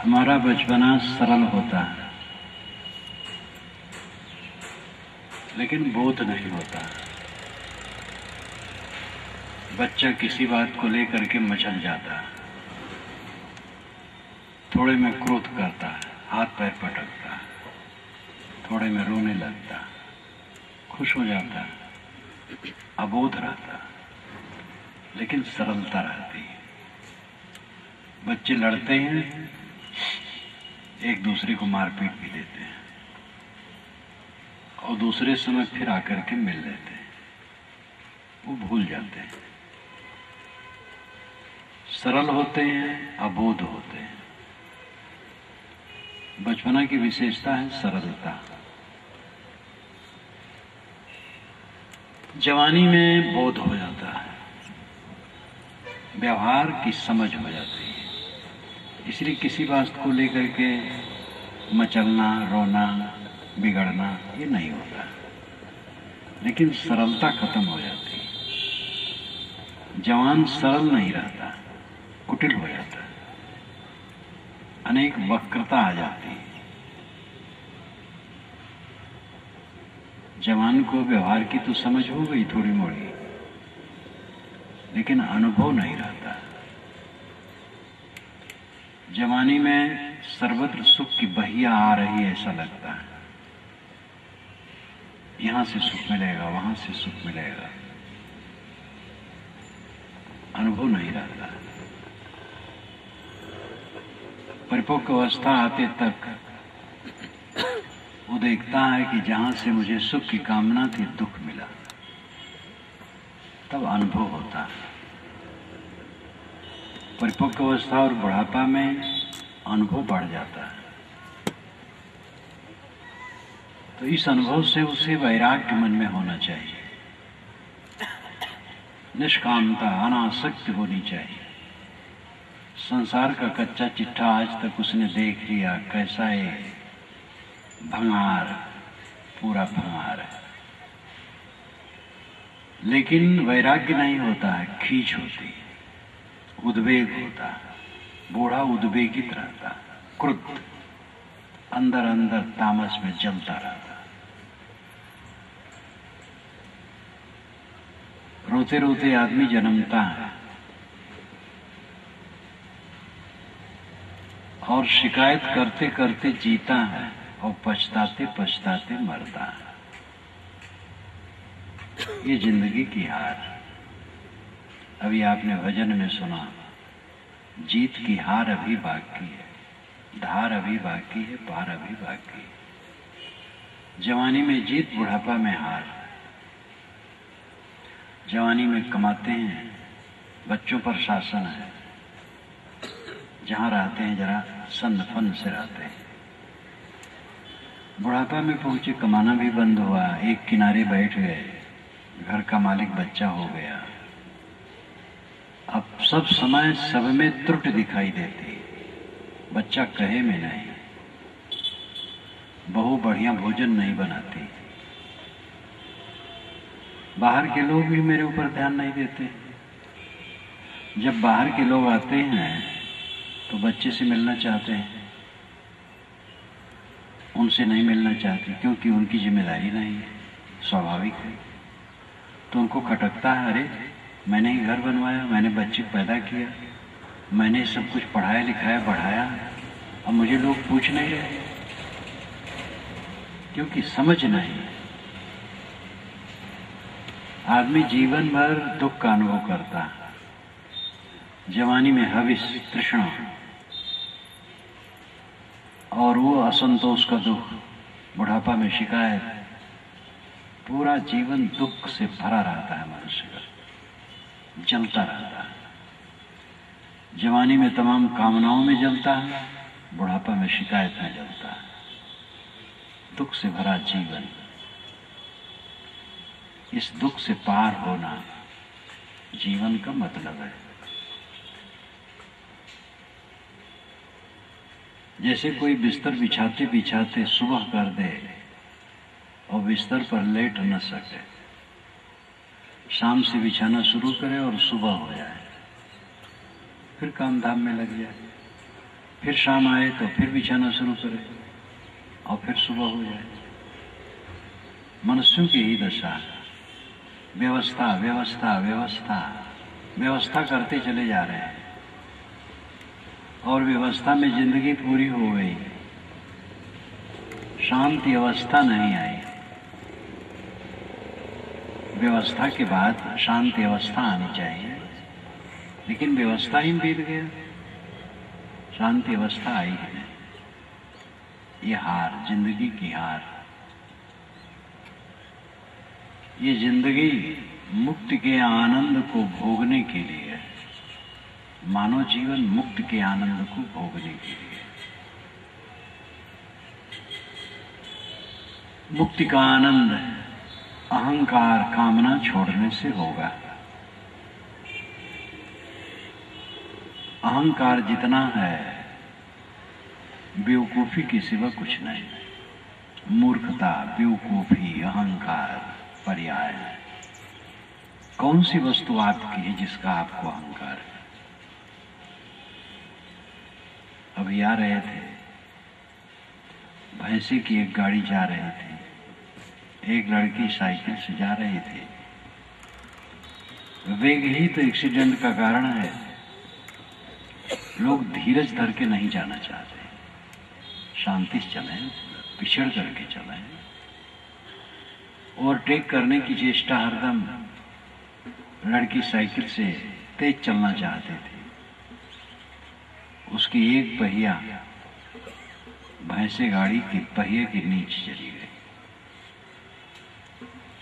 हमारा बचपना सरल होता है, लेकिन बोध नहीं होता। बच्चा किसी बात को लेकर के मचल जाता है, थोड़े में क्रोध करता है, हाथ पैर पटकता है, थोड़े में रोने लगता है, खुश हो जाता है, अबोध रहता है, लेकिन सरलता रहती है। बच्चे लड़ते हैं, एक दूसरे को मारपीट भी देते हैं और दूसरे समय फिर आकर के मिल लेते हैं, वो भूल जाते हैं। सरल होते हैं, अबोध होते हैं। बचपना की विशेषता है सरलता। जवानी में बोध हो जाता है, व्यवहार की समझ हो जाती है, इसलिए किसी बात को लेकर के मचलना, रोना, बिगड़ना ये नहीं होता। लेकिन सरलता खत्म हो जाती है। जवान सरल नहीं रहता, कुटिल हो जाता है, अनेक वक्रता आ जाती है। जवान को व्यवहार की तो समझ हो गई थोड़ी मोड़ी, लेकिन अनुभव नहीं रहता। जवानी में सर्वत्र सुख की बहिया आ रही है, ऐसा लगता है। यहां से सुख मिलेगा, वहां से सुख मिलेगा, अनुभव नहीं रहता। परिपक्व अवस्था आते तक वो देखता है कि जहां से मुझे सुख की कामना थी, दुख मिला, तब अनुभव होता है। परिपक्व अवस्था और बुढ़ापा में अनुभव बढ़ जाता है, तो इस अनुभव से उसे वैराग्य मन में होना चाहिए, निष्कामता, अनासक्ति होनी चाहिए। संसार का कच्चा चिट्ठा आज तक उसने देख लिया, कैसा है भंगार, पूरा भंगार है। लेकिन वैराग्य नहीं होता है, खींच होती है, उद्वेग होता है। बूढ़ा उद्वेगित रहता है, क्रुद्ध, अंदर अंदर तामस में जलता रहता है। रोते रोते आदमी जन्मता है और शिकायत करते करते जीता है और पछताते पछताते मरता है। ये जिंदगी की हार। अभी आपने भजन में सुना, जीत की हार अभी बाकी है, धार अभी बाकी है, पार अभी बाकी है। जवानी में जीत, बुढ़ापा में हार। जवानी में कमाते हैं, बच्चों पर शासन है, जहां रहते हैं जरा सन फन से रहते हैं। बुढ़ापा में पहुंचे, कमाना भी बंद हुआ, एक किनारे बैठ गए, घर का मालिक बच्चा हो गया। अब सब समय सब में त्रुटि दिखाई देती, बच्चा कहे में नहीं, बहू बढ़िया भोजन नहीं बनाती, बाहर के लोग भी मेरे ऊपर ध्यान नहीं देते। जब बाहर के लोग आते हैं तो बच्चे से मिलना चाहते हैं, उनसे नहीं मिलना चाहते, क्योंकि उनकी जिम्मेदारी नहीं है, स्वाभाविक है। तो उनको खटकता है, अरे मैंने ही घर बनवाया, मैंने बच्चे पैदा किया, मैंने सब कुछ पढ़ाया लिखाया बढ़ाया, अब मुझे लोग पूछ नहीं रहे, क्योंकि समझ नहीं। आदमी जीवन भर दुख का अनुभव करता है। जवानी में हविस, तृष्णा, और वो असंतोष का दुख, बुढ़ापा में शिकायत, पूरा जीवन दुख से भरा रहता है मनुष्य का, जलता रहता है। जवानी में तमाम कामनाओं में जलता है, बुढ़ापा में शिकायत में जलता है। दुख से भरा जीवन, इस दुख से पार होना जीवन का मतलब है। जैसे कोई बिस्तर बिछाते बिछाते सुबह कर दे और बिस्तर पर लेट न सके, शाम से बिछाना शुरू करे और सुबह हो जाए, फिर काम धाम में लग जाए। फिर शाम आए तो फिर बिछाना शुरू करे और फिर सुबह हो जाए। मनुष्यों की ही दशा है। व्यवस्था व्यवस्था व्यवस्था व्यवस्था करते चले जा रहे हैं और व्यवस्था में जिंदगी पूरी हो गई, शांति अवस्था नहीं आई। व्यवस्था के बाद शांति अवस्था आनी चाहिए, लेकिन व्यवस्था ही बीत गया, शांति अवस्था आई है नहीं। ये हार, जिंदगी की हार। ये जिंदगी मुक्ति के आनंद को भोगने के लिए, मानव जीवन मुक्ति के आनंद को भोगने के लिए। मुक्ति का आनंद अहंकार कामना छोड़ने से होगा। अहंकार जितना है बेवकूफी के सिवा कुछ नहीं। मूर्खता, बेवकूफी, अहंकार पर्याय है। कौन सी वस्तु आपकी है जिसका आपको अहंकार है? अभी आ रहे थे, भैंसे की एक गाड़ी जा रही थी, एक लड़की साइकिल से जा रहे थे। वेग ही तो एक्सीडेंट का कारण है। लोग धीरज धर के नहीं जाना चाहते, शांति से चलें, पिछड़ करके चलें। ओवरटेक करने की चेष्टा हरदम, लड़की साइकिल से तेज चलना चाहते थे। उसकी एक पहिया भैंसे गाड़ी के पहिए के नीचे चली गई।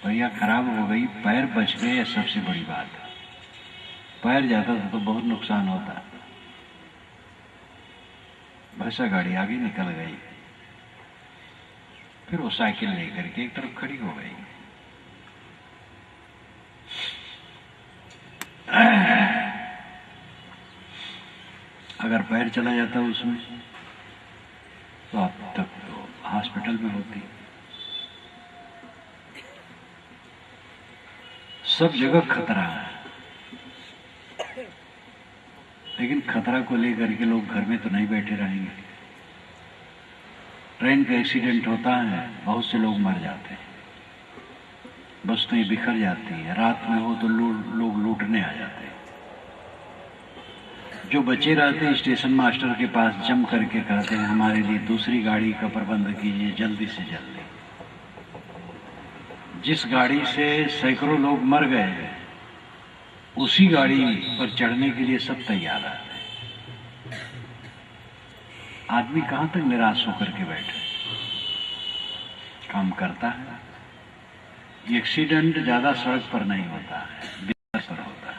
पहिया खराब हो गई, पैर बच गए, सबसे बड़ी बात है। पैर जाता था तो बहुत नुकसान होता। भैंसा गाड़ी आगे निकल गई, फिर वो साइकिल लेकर के एक तरफ खड़ी हो गई। अगर पैर चला जाता उसमें तो अब तक तो हॉस्पिटल में होती। सब जगह खतरा है, लेकिन खतरा को लेकर के लोग घर में तो नहीं बैठे रहेंगे। ट्रेन का एक्सीडेंट होता है, बहुत से लोग मर जाते हैं, वस्तुएं बिखर जाती है। रात में हो तो लोग लूटने आ जाते हैं। जो बचे रहते हैं स्टेशन मास्टर के पास जम करके कहते हैं हमारे लिए दूसरी गाड़ी का प्रबंध कीजिए, जल्दी से जल्दी। जिस गाड़ी से सैकड़ों लोग मर गए, उसी गाड़ी पर चढ़ने के लिए सब तैयार रहते हैं। आदमी कहां तक निराश होकर के बैठे? काम करता है। एक्सीडेंट ज्यादा सड़क पर नहीं होता है, बिस्तर पर होता है।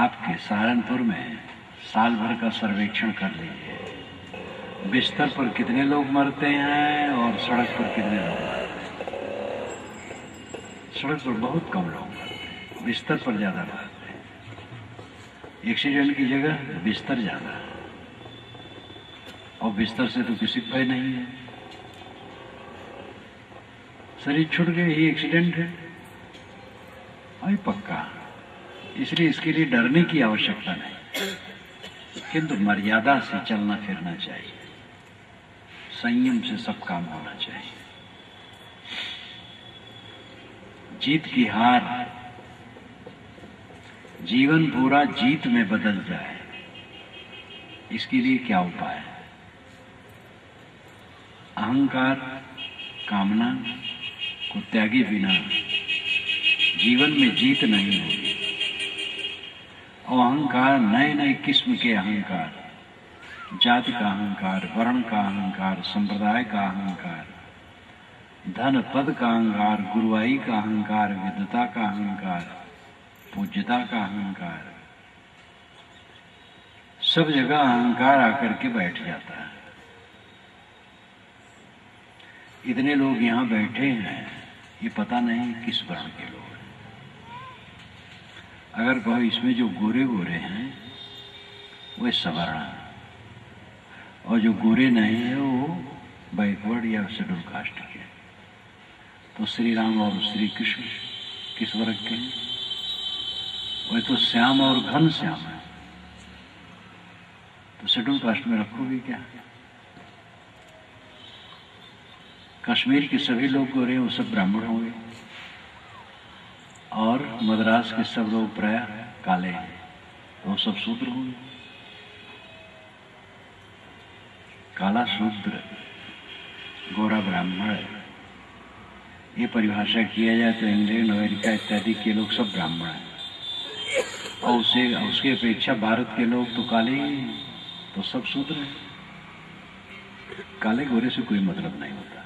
आपके सहारनपुर में साल भर का सर्वेक्षण कर लीजिए, बिस्तर पर कितने लोग मरते हैं और सड़क पर कितने लोग मरते हैं। सड़क पर बहुत कम लोग मरते हैं, बिस्तर पर ज्यादा मरते हैं। एक्सीडेंट की जगह बिस्तर ज्यादा है, और बिस्तर से तो किसी भय नहीं है। शरीर छूट गए ही एक्सीडेंट है, और पक्का। इसलिए इसके लिए डरने की आवश्यकता नहीं, किंतु मर्यादा से चलना फिरना चाहिए, संयम से सब काम होना चाहिए। जीत की हार, जीवन पूरा जीत में बदल जाए, इसके लिए क्या उपाय है? अहंकार कामना को त्यागे बिना जीवन में जीत नहीं होगी। और अहंकार, नए नए किस्म के अहंकार, जाति का अहंकार, वर्ण का अहंकार, संप्रदाय का अहंकार, धन पद का अहंकार, गुरुआई का अहंकार, विद्वता का अहंकार, पूज्यता का अहंकार, सब जगह अहंकार आकर के बैठ जाता है। इतने लोग यहाँ बैठे हैं, ये पता नहीं किस वर्ण के लोग हैं। अगर कहो इसमें जो गोरे गोरे हैं वे सवर्ण हैं, और जो गोरे नहीं है वो बैकवर्ड या शेड्यूल कास्ट के। तो श्री राम और श्री कृष्ण किस वर्ग के हैं? वे तो श्याम और घन श्याम है। तो शेड्यूल कास्ट में रखोगे क्या? कश्मीर के सभी लोग गोरे वो सब ब्राह्मण होंगे और मद्रास के सब लोग प्राय काले हैं, तो वो सब शूद्र होंगे। काला शूद्र, गोरा ब्राह्मण, ये परिभाषा किया जाए तो इंग्लैंड, अमेरिका इत्यादि के लोग सब ब्राह्मण हैं, और उसके अपेक्षा भारत के लोग तो काले ही हैं, तो सब शूद्र हैं। काले गोरे से कोई मतलब नहीं होता,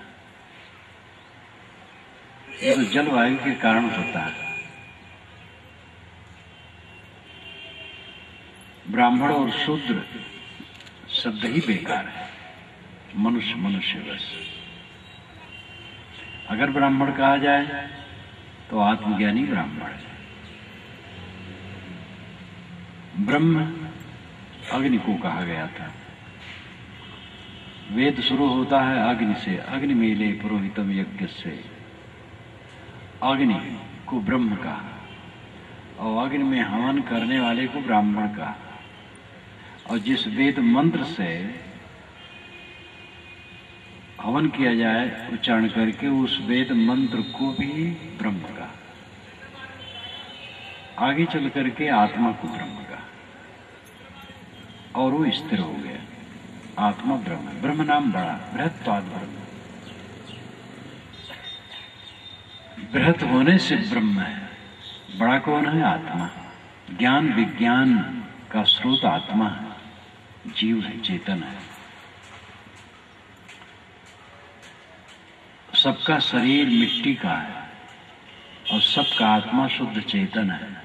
ये तो जलवायु के कारण होता है। ब्राह्मण और शूद्र शब्द ही बेकार है। मनुष्य मनुष्य बस। अगर ब्राह्मण कहा जाए तो आत्मज्ञानी ब्राह्मण है। ब्रह्म अग्नि को कहा गया था। वेद शुरू होता है अग्नि से, अग्नि मेले पुरोहितम यज्ञ से। अग्नि को ब्रह्म कहा और अग्नि में हवन करने वाले को ब्राह्मण कहा। और जिस वेद मंत्र से हवन किया जाए उच्चारण करके, उस वेद मंत्र को भी ब्रह्म कहा। आगे चल करके आत्मा को ब्रह्म कहा और वो स्थिर हो गया। आत्मा ब्रह्म, ब्रह्म नाम बड़ा, बृहत्वाद ब्रह्म। बृहत होने से ब्रह्म है। बड़ा कौन है? आत्मा। ज्ञान विज्ञान का स्रोत आत्मा है, जीव है, चेतन है। सबका शरीर मिट्टी का है और सबका आत्मा शुद्ध चेतन है।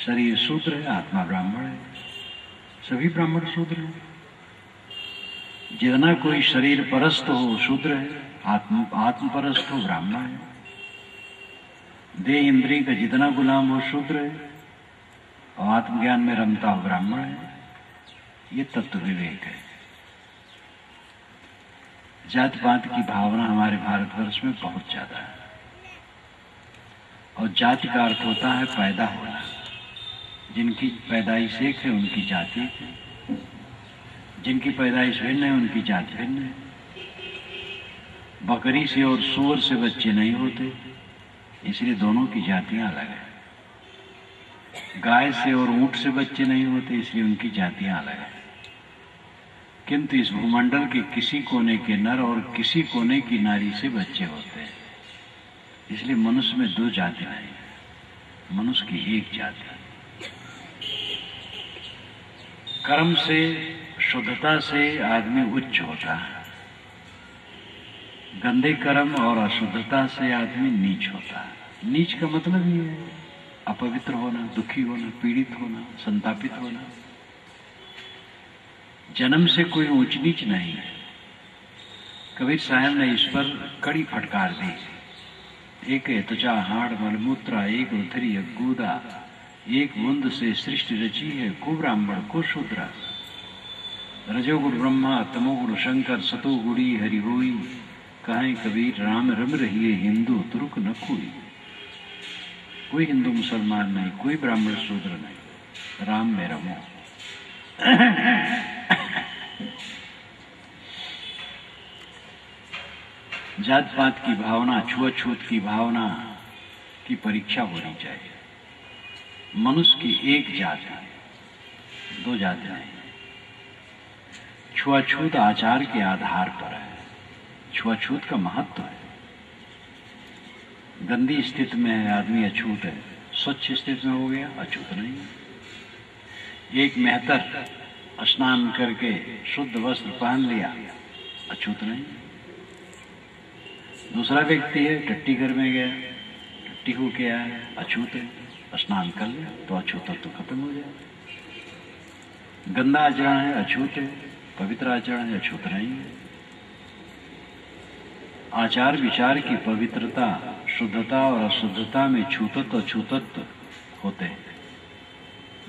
शरीर शूद्र है, आत्मा ब्राह्मण है। सभी ब्राह्मण शूद्र हैं। जितना कोई शरीर परस्त हो शूद्र है, आत्म परस्त हो ब्राह्मण है। देह इंद्रिय का जितना गुलाम हो शूद्र है और आत्मज्ञान में रमता हो ब्राह्मण है। ये तत्व विवेक है। जात पात की भावना हमारे भारतवर्ष में बहुत ज्यादा है और जाति का अर्थ होता है पैदा होना। जिनकी पैदाइश एक है उनकी जाति, जिनकी पैदाइश भिन्न है उनकी जाति भिन्न है। बकरी से और सूअर से बच्चे नहीं होते, इसलिए दोनों की जातियां अलग है। गाय से और ऊंट से बच्चे नहीं होते, इसलिए उनकी जातियां अलग है। किंतु इस भूमंडल के किसी कोने के नर और किसी कोने की नारी से बच्चे होते हैं, इसलिए मनुष्य में दो जाति नहीं है, मनुष्य की एक जाति। कर्म से, शुद्धता से आदमी उच्च होता है। गंदे कर्म और अशुद्धता से आदमी नीच होता है। नीच का मतलब ये है अपवित्र होना, दुखी होना, पीड़ित होना, संतापित होना। जन्म से कोई ऊंच नीच नहीं है। कबीर साहब ने इस पर कड़ी फटकार दी। एक त्वचा हाड़ मलमूत्रा, एक उथरी अगूदा, एक बूंद से सृष्टि रची है, को ब्राह्मण को शूद्रा। रजोगुण ब्रह्मा, तमोगुण शंकर, सतोगुणी हरि होई। कहें कबीर राम रम रही है, हिंदू तुर्क न कोई। कोई हिंदू मुसलमान नहीं, कोई ब्राह्मण शूद्र नहीं, राम में रमो। जात पात की भावना, छुआछूत की भावना की परीक्षा होनी चाहिए। मनुष्य की एक जाति, दो जाति नहीं। छुआछूत आचार के आधार पर है। छुआछूत का महत्व है। गंदी स्थिति में है आदमी अछूत है, स्वच्छ स्थिति में हो गया अछूत नहीं। एक मेहतर स्नान करके शुद्ध वस्त्र पहन लिया, अछूत नहीं। दूसरा व्यक्ति है टट्टी घर में गया, टट्टी होके आया, अछूत है, स्नान कर लिया तो अछूतत्व तो खत्म हो जाए। गंदा आचरण है अछूत है, पवित्र आचरण है अछूत नहीं है। आचार विचार की पवित्रता, शुद्धता और अशुद्धता में छूतत्व अछूतत्व होते हैं।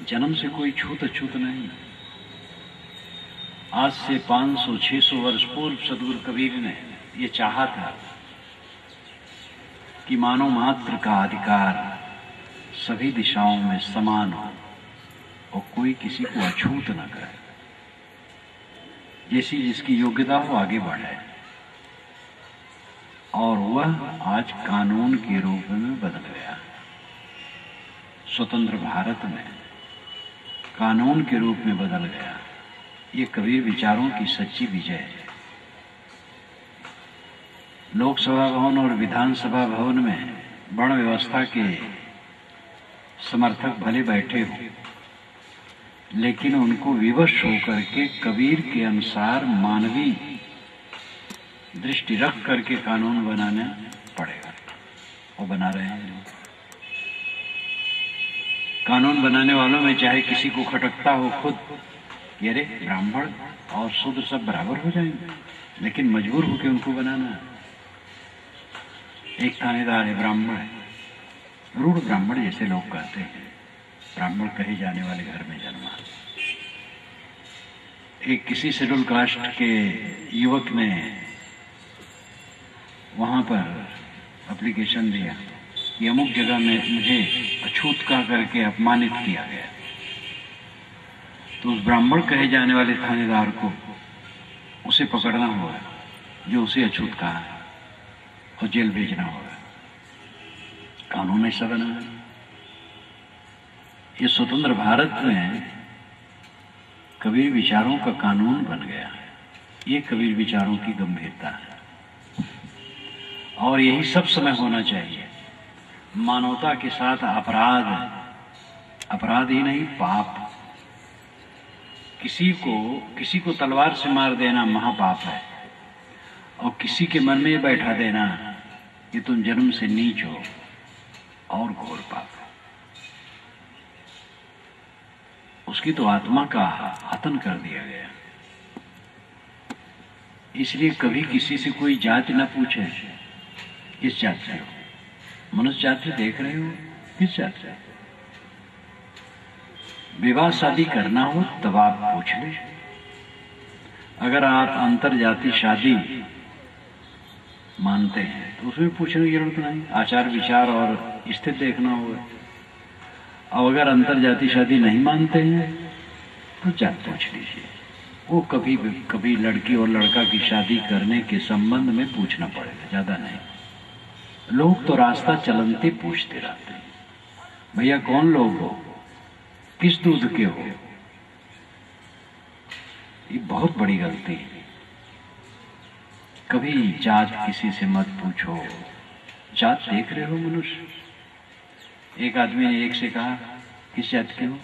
जन्म से कोई छूत अछूत नहीं। आज से 500-600 वर्ष पूर्व सदगुरु कबीर ने ये चाहा था कि मानव मात्र का अधिकार सभी दिशाओं में समान हो और कोई किसी को अछूत न करे। जैसी जिसकी योग्यता हो आगे बढ़े, और वह आज कानून के रूप में बदल गया। स्वतंत्र भारत में कानून के रूप में बदल गया। ये कबीर विचारों की सच्ची विजय है। लोकसभा भवन और विधानसभा भवन में वर्ण व्यवस्था के समर्थक भले बैठे हो, लेकिन उनको विवश होकर के कबीर के अनुसार मानवीय दृष्टि रख करके कानून बनाना पड़ेगा। वो बना रहे हैं। कानून बनाने वालों में चाहे किसी को खटकता हो खुद, ये रे ब्राह्मण और शूद्र सब बराबर हो जाएंगे, लेकिन मजबूर होकर उनको बनाना है। एक थानेदार है, ब्राह्मण है, रूढ़ ब्राह्मण जैसे लोग कहते हैं, ब्राह्मण कहे जाने वाले घर में जन्मा। एक किसी शेड्यूल कास्ट के युवक ने वहां पर एप्लीकेशन दिया कि अमुक जगह में मुझे अछूत कह करके अपमानित किया गया, तो उस ब्राह्मण कहे जाने वाले थानेदार को उसे पकड़ना होगा जो उसे अछूत कहा है और जेल भेजना होगा। कानून ऐसा बना है। ये स्वतंत्र भारत में कबीर विचारों का कानून बन गया है। ये कबीर विचारों की गंभीरता है, और यही सब समय होना चाहिए। मानवता के साथ अपराध, अपराध ही नहीं पाप। किसी को तलवार से मार देना महापाप है, और किसी के मन में ये बैठा देना कि तुम जन्म से नीच हो, और घोर पाप है। उसकी तो आत्मा का हतन कर दिया गया। इसलिए कभी किसी से कोई जाति न पूछे, किस जाति से हो। मनुष्य जाति देख रहे हो, किस जाति से। विवाह शादी करना हो तब आप पूछ ले। अगर आप अंतर जाति शादी मानते हैं तो उसमें पूछने की जरूरत नहीं, आचार विचार और स्थिति देखना होगा। और अगर अंतर जाति शादी नहीं मानते हैं तो जात पूछ लीजिए। वो कभी लड़की और लड़का की शादी करने के संबंध में पूछना पड़ेगा, ज्यादा नहीं। लोग तो रास्ता चलते पूछते रहते हैं, भैया कौन लोग हो, किस दूध के हो। ये बहुत बड़ी गलती है। कभी जात किसी से मत पूछो। जात देख रहे हो मनुष्य। एक आदमी ने एक से कहा किस जात के हो,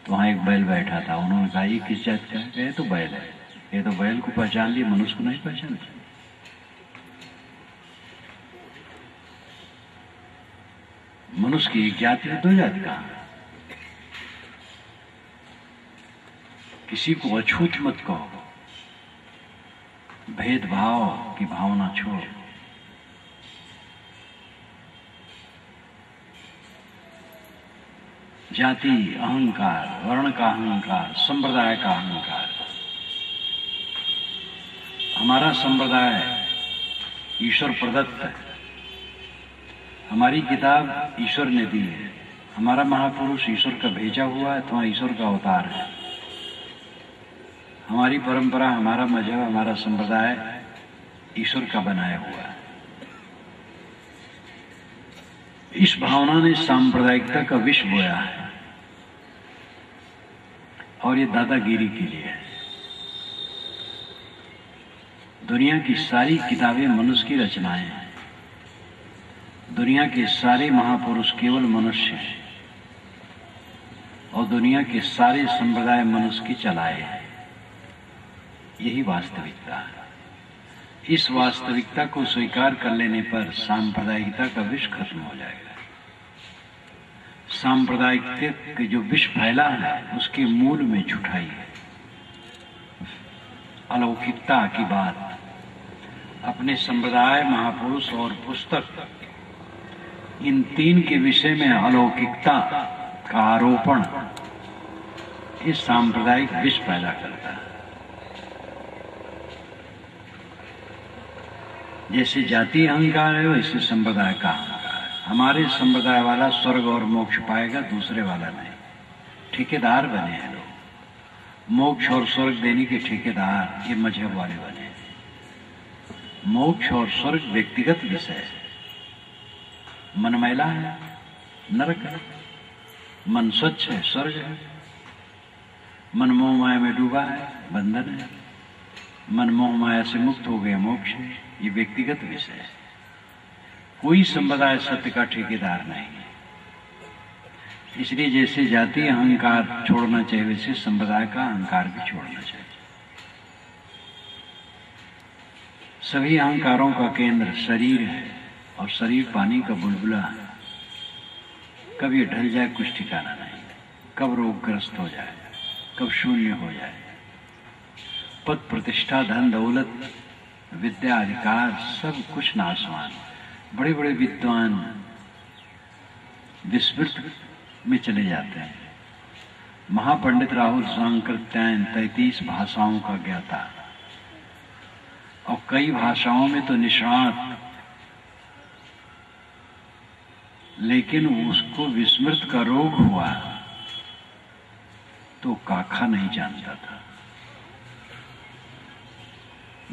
तो वहां एक बैल बैठा था। उन्होंने कहा ये किस जात का है। ये तो बैल है। ये तो बैल को पहचान लिया, मनुष्य को नहीं पहचानता। मनुष्य की एक जाति है, दो जाति का। किसी को अछूत मत कहो, भेदभाव की भावना छोड़ो। जाति अहंकार, वर्ण का अहंकार, संप्रदाय का अहंकार। हमारा संप्रदाय ईश्वर प्रदत्त है। हमारी किताब ईश्वर ने दी है। हमारा महापुरुष ईश्वर का भेजा हुआ है, तो ईश्वर का अवतार है। हमारी परंपरा, हमारा मजहब, हमारा संप्रदाय ईश्वर का बनाया हुआ है। इस भावना ने सांप्रदायिकता का विष बोया है, और ये दादागिरी के लिए है। दुनिया की सारी किताबें मनुष्य की रचनाएं हैं। दुनिया के सारे महापुरुष केवल मनुष्य हैं, और दुनिया के सारे संप्रदाय मनुष्य की चलाए हैं। यही वास्तविकता है। इस वास्तविकता को स्वीकार कर लेने पर सांप्रदायिकता का विष खत्म हो जाएगा। सांप्रदायिकता के जो विष फैला है उसके मूल में झूठाई है, अलौकिकता की बात। अपने संप्रदाय, महापुरुष और पुस्तक, इन तीन के विषय में अलौकिकता का आरोपण इस सांप्रदायिक विष पैदा करता है। जैसे जाति अहंकार है, वैसे संप्रदाय का अहंकार है। हमारे संप्रदाय वाला स्वर्ग और मोक्ष पाएगा, दूसरे वाला नहीं। ठेकेदार बने हैं लोग, मोक्ष और स्वर्ग देने के ठेकेदार ये मजहब वाले बने। मोक्ष और स्वर्ग व्यक्तिगत विषय है। मन मैला है, नरक है। मन स्वच्छ है, स्वर्ग है। मन मोह माया में डूबा है, बंधन है। मन मोह माया से मुक्त हो गया, मोक्ष है। ये व्यक्तिगत विषय है। कोई संप्रदाय सत्य का ठेकेदार नहीं है। इसलिए जैसे जातीय अहंकार छोड़ना चाहिए, वैसे संप्रदाय का अहंकार भी छोड़ना चाहिए। सभी अहंकारों का केंद्र शरीर है और शरीर पानी का बुलबुला है। कब ये ढल जाए कुछ ठिकाना नहीं, कब रोगग्रस्त हो जाए, कब शून्य हो जाए। पद प्रतिष्ठा, धन दौलत, विद्या अधिकार सब कुछ नाशवान। बड़े बड़े विद्वान विस्मृत में चले जाते हैं। महापंडित राहुल सांकृत्यायन 33 भाषाओं का ज्ञाता और कई भाषाओं में तो निष्णात, लेकिन उसको विस्मृत का रोग हुआ तो काखा नहीं जानता था।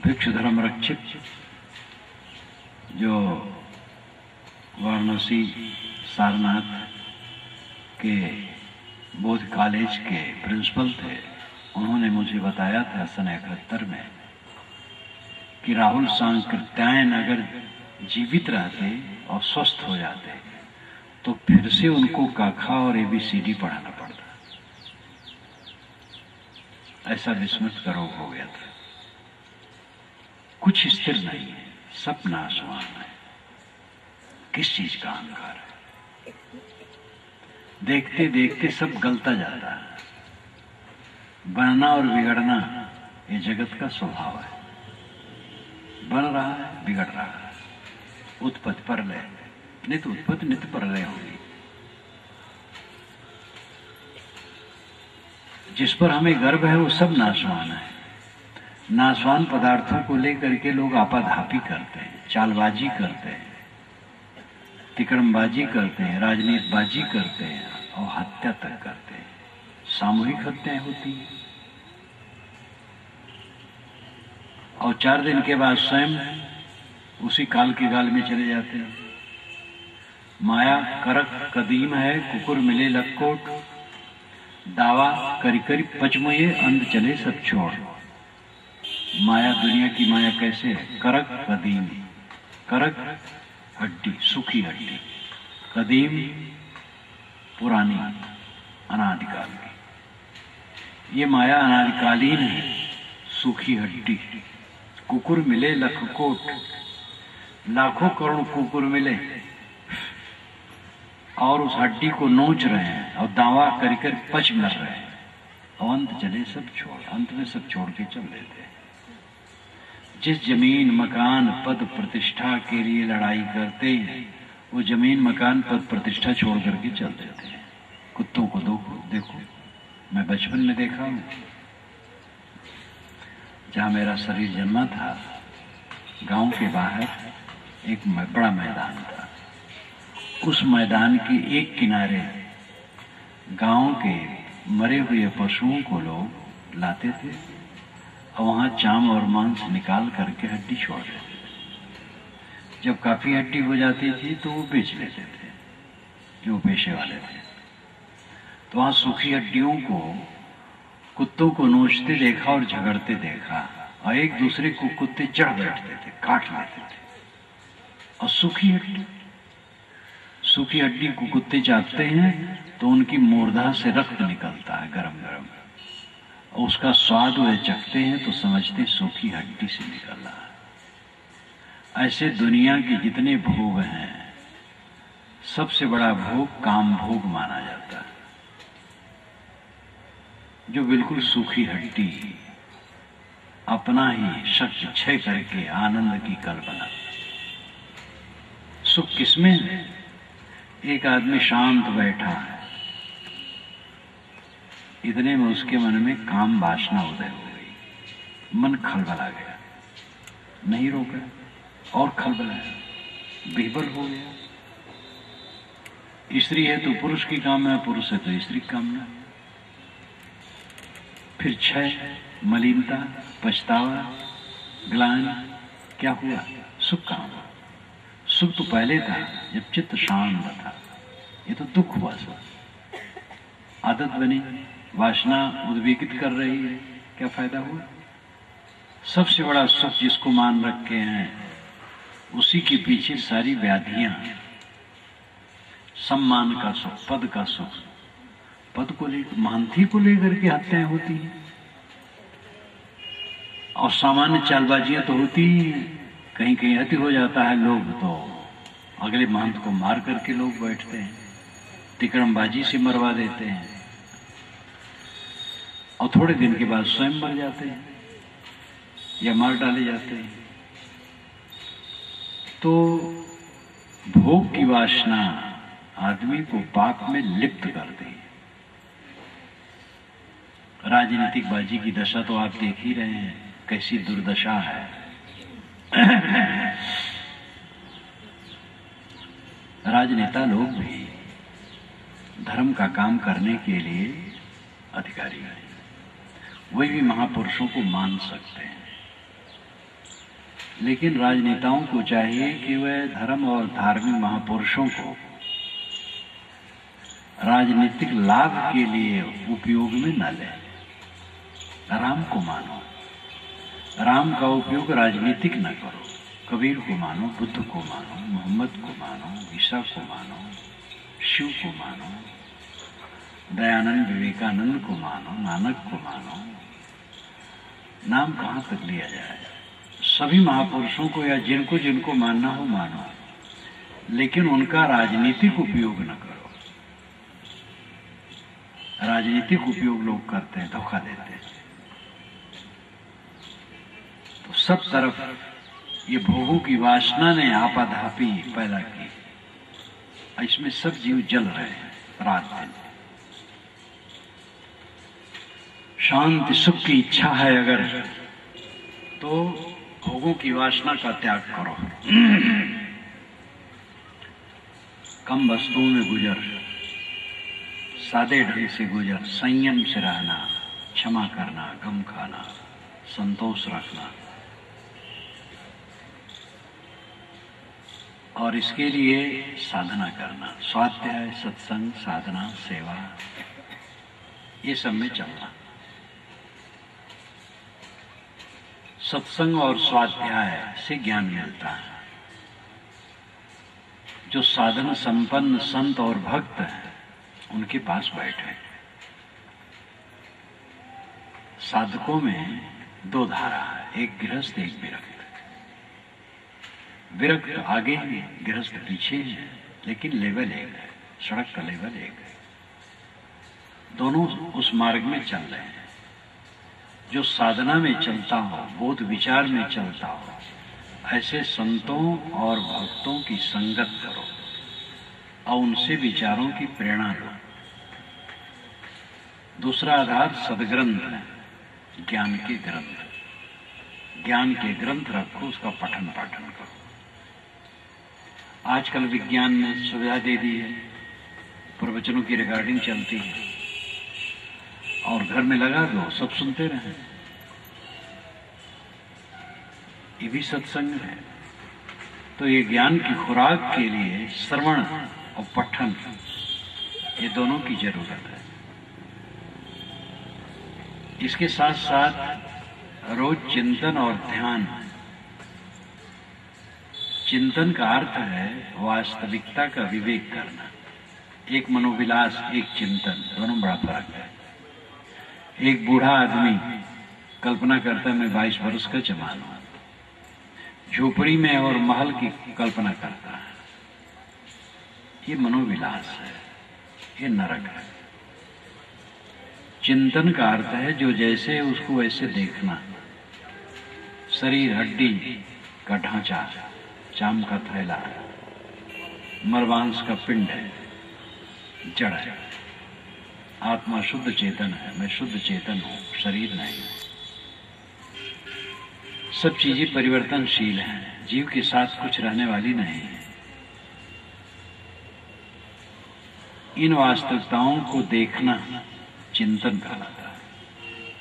भिक्षु धर्म रक्षित जो वाराणसी सारनाथ के बोध कॉलेज के प्रिंसिपल थे, उन्होंने मुझे बताया था सन 71 में कि राहुल सांकृत्यायन अगर जीवित रहते और स्वस्थ हो जाते तो फिर से उनको काखा और ABCD पढ़ाना पड़ता। ऐसा विस्मृत का रोग हो गया था। कुछ स्थिर नहीं है, सब नाशवान है। किस चीज का अहंकार है? देखते देखते सब गलता जाता है। बनना और बिगड़ना ये जगत का स्वभाव है। बन रहा है, बिगड़ रहा है, उत्पत्ति प्रलय, नित्य उत्पत्ति नित्य प्रलय होगी। जिस पर हमें गर्व है वो सब नाशवान है। नाशवान पदार्थों को लेकर के लोग आपाधापी करते हैं, चालबाजी करते हैं, तिकड़मबाजी करते हैं, राजनीतिबाजी करते हैं और हत्या तक करते हैं। सामूहिक हत्याएं होती हैं और 4 दिन के बाद स्वयं उसी काल के गाल में चले जाते हैं। माया करक कदीम है, कुकुर मिले लक्कोट, दावा करी करी पचमुए, अंध चले सब छोड़। माया, दुनिया की माया कैसे है? करक कदीम, करक हड्डी, सूखी हड्डी, कदीम पुरानी, अनादिकाल की। ये माया अनादिकालीन है, सूखी हड्डी। कुकुर मिले लखकोट, लाखों करोड़ कुकुर मिले और उस हड्डी को नोच रहे हैं और दावा कर कर पच मर रहे हैं और अंत चले सब छोड़। अंत में सब छोड़ के चल देते हैं। जिस जमीन मकान पद प्रतिष्ठा के लिए लड़ाई करते हैं वो जमीन मकान पद प्रतिष्ठा छोड़ करके चल देते हैं। कुत्तों को देखो, मैं बचपन में देखा हूं, जहां मेरा शरीर जन्मा था गांव के बाहर एक बड़ा मैदान था। उस मैदान के एक किनारे गांव के मरे हुए पशुओं को लोग लाते थे और वहां चाम और मांस निकाल करके हड्डी छोड़ देते थे। जब काफी हड्डी हो जाती थी तो वो बेच लेते थे, जो पेशे वाले थे। तो वहां सूखी हड्डियों को कुत्तों को नोचते देखा और झगड़ते देखा और एक दूसरे को कुत्ते चढ़ बैठते थे, काट लेते थे। और सूखी हड्डी को कुत्ते चाटते हैं तो उनकी मूर्धा से रक्त निकलता है गरम गरम, और उसका स्वाद वे चखते हैं तो समझते सूखी हड्डी से निकल रहा है। ऐसे दुनिया के जितने भोग हैं सबसे बड़ा भोग काम भोग माना जाता है, जो बिल्कुल सूखी हड्डी अपना ही शक्ति क्षय करके आनंद की कल्पना। सुख किसमें है? एक आदमी शांत बैठा है, इतने में उसके मन में काम वासना उदय हो गई, मन खलबला गया, नहीं रोका और खलबलाया, बेबल हो गया। स्त्री है तो पुरुष की कामना, पुरुष है तो स्त्री की कामना। फिर क्षय, मलिनता, पछतावा, ग्लानि, क्या हुआ? सुख कहाँ हुआ? सुख तो पहले था जब चित्त शांत था, ये तो दुख हुआ सब। आदत बनी, वासना उद्वेगित कर रही है, क्या फायदा हुआ? सबसे बड़ा सुख जिसको मान रखे हैं उसी के पीछे सारी व्याधियां। सम्मान का सुख, पद का सुख, पद को लेकर, महंती को लेकर के हत्याएं होती हैं और सामान्य चालबाजियां तो होती ही हैं। कहीं कहीं अति हो जाता है, लोग तो अगले महंत को मार करके लोग बैठते हैं, तिकड़मबाजी से मरवा देते हैं और थोड़े दिन के बाद स्वयं मर जाते हैं या मार डाले जाते हैं। तो भोग की वासना आदमी को पाप में लिप्त कर दी। राजनीतिक बाजी की दशा तो आप देख ही रहे हैं, कैसी दुर्दशा है। राजनेता लोग भी धर्म का काम करने के लिए अधिकारी हैं, वे भी महापुरुषों को मान सकते हैं, लेकिन राजनेताओं को चाहिए कि वह धर्म और धार्मिक महापुरुषों को राजनीतिक लाभ के लिए उपयोग में न लें। राम को मानो, राम का उपयोग राजनीतिक न करो। कबीर को मानो, बुद्ध को मानो, मोहम्मद को मानो, ईसा को मानो, शिव को मानो, दयानंद विवेकानंद को मानो, नानक को मानो। नाम कहां तक लिया जाए? सभी महापुरुषों को या जिनको जिनको मानना हो मानो, लेकिन उनका राजनीतिक उपयोग न करो। राजनीतिक उपयोग लोग करते हैं, धोखा देते हैं। तो सब तरफ ये भोगों की वासना ने आपाधापी पैदा की, इसमें सब जीव जल रहे हैं रात दिन। शांति सुख की इच्छा है अगर, तो भोगों की वासना का त्याग करो। कम वस्तुओं में गुजर, सादे ढंग से गुजर, संयम से रहना, क्षमा करना, गम खाना, संतोष रखना। और इसके लिए साधना करना, स्वाध्याय, सत्संग, साधना, सेवा, ये सब में चलना। सत्संग और स्वाध्याय से ज्ञान मिलता है। जो साधन संपन्न संत और भक्त हैं उनके पास बैठे। साधकों में दो धारा है, एक गृहस्थ, एक विरक्त। विरक्त आगे है, गृहस्थ पीछे है, लेकिन लेवल एक है, सड़क का लेवल एक है। दोनों उस मार्ग में चल रहे हैं। जो साधना में चलता हो, बोध विचार में चलता हो, ऐसे संतों और भक्तों की संगत करो और उनसे विचारों की प्रेरणा लो। दूसरा आधार सदग्रंथ है, ज्ञान के ग्रंथ। ज्ञान के ग्रंथ रखो, उसका पठन पाठन करो। आजकल विज्ञान ने सुविधा दे दी है, प्रवचनों की रिकॉर्डिंग चलती है और घर में लगा दो, सब सुनते रहें। ये भी सत्संग है। तो ये ज्ञान की खुराक के लिए श्रवण और पठन, ये दोनों की जरूरत है। इसके साथ साथ रोज चिंतन और ध्यान। चिंतन का अर्थ है वास्तविकता का विवेक करना। एक मनोविलास, एक चिंतन, दोनों बड़ा फर्क है। एक बूढ़ा आदमी कल्पना करता है मैं 22 वर्ष का जवान हूं, झोपड़ी में और महल की कल्पना करता है। ये मनोविलास है, ये नरक है। चिंतन का अर्थ है जो जैसे उसको वैसे देखना। शरीर हड्डी का ढांचा, चाम का थैला, मरवांश का पिंड है, जड़ है। आत्मा शुद्ध चेतन है, मैं शुद्ध चेतन हूं, शरीर नहीं। सब चीजें परिवर्तनशील हैं, जीव के साथ कुछ रहने वाली नहीं है। इन वास्तविकताओं को देखना चिंतन कहलाता है।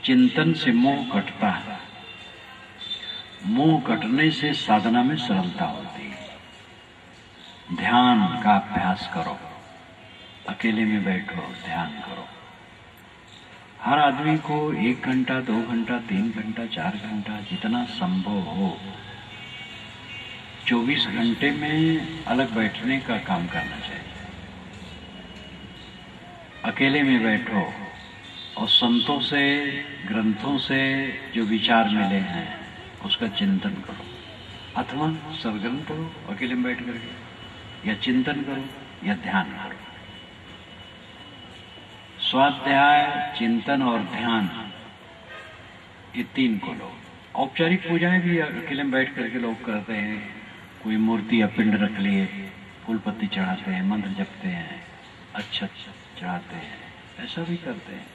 चिंतन से मोह कटता है, मोह कटने से साधना में सरलता होती है। ध्यान का अभ्यास करो, अकेले में बैठो, ध्यान करो। हर आदमी को 1 घंटा, 2 घंटा, 3 घंटा, 4 घंटा, जितना संभव हो 24 घंटे में अलग बैठने का काम करना चाहिए। अकेले में बैठो और संतों से, ग्रंथों से जो विचार मिले हैं उसका चिंतन करो, अथवा सरगम करो अकेले में बैठ करके, या चिंतन करो या ध्यान करो। स्वाध्याय, चिंतन और ध्यान, ये 3 को लो। औपचारिक पूजाएं भी अकेले में बैठ करके लोग करते हैं। कोई मूर्ति या पिंड रख लिए, फूल पत्ती चढ़ाते हैं, मंत्र जपते हैं, अच्छा चढ़ाते हैं, ऐसा भी करते हैं।